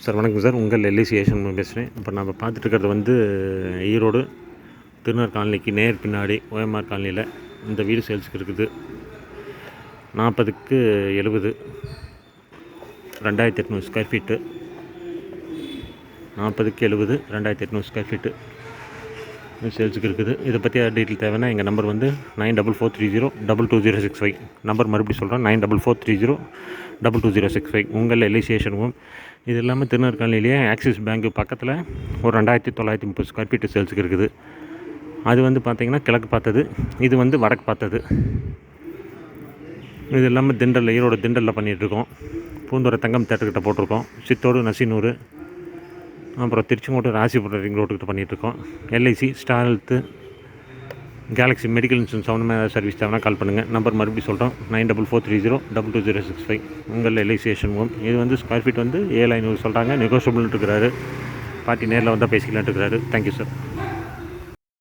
Sir வணக்கம் sir. உங்கள் LIC ஏஷன் பேசுகிறேன். இப்போ நம்ம பார்த்துட்டு இருக்கிறது வந்து ஈரோடு திருநர் காலனிக்கு நேர் பின்னாடி ஓஎம்ஆர் காலனியில் இந்த வீடு சேல்ஸுக்கு இருக்குது. 40க்கு 70, 2800 ஸ்கொயர் ஃபீட்டு. 40க்கு 70, 2800 ஸ்கொயர் ஃபீட்டு சேல்ஸுக்கு இருக்குது. இதை பற்றி டீட்டெயில் தேவைன்னா எங்கள் நம்பர் வந்து 9443022065. நம்பர் மறுபடியும் சொல்கிறேன், 9443022065. உங்கள் எல்ஐசி ஏஷன் ஹோம். இது இல்லாமல் திருநர் காலனிலேயே ஆக்சிஸ் பேங்க்கு பக்கத்தில் ஒரு 2930 ஸ்கொயர் ஃபீட்டு சேல்ஸுக்கு இருக்குது. அது வந்து பார்த்திங்கன்னா கிழக்கு பார்த்தது, இது வந்து வடக்கு பார்த்தது. இது இல்லாமல் திண்டலில், ஈரோடு திண்டலில் பண்ணிகிட்ருக்கோம். பூந்துறை தங்கம் தேட்டர்கிட்ட போட்டிருக்கோம். சித்தோடு நசினூர், அப்புறம் திருச்செங்கோடு ராசிபுரம் ரிங் ரோட்டுக்கிட்ட பண்ணிகிட்ருக்கோம். LIC, star health, Galaxy medical insurance சம்மந்தமாக சர்வீஸ் தேவைன்னா கால் பண்ணுங்கள். நம்பர் மறுபடியும் சொல்கிறோம், 9443022065. உங்கள் எல்ஐசி ஏஷன் ஹோம். இது வந்து ஸ்கொயர் ஃபீட் வந்து 7500 சொல்கிறாங்க. நெகோஷியபிள்னு இருக்கிறாரு. பார்ட்டி நேரில் வந்தால் பேசிக்கலான்ட்டு இருக்கிறாரு. Thank you sir.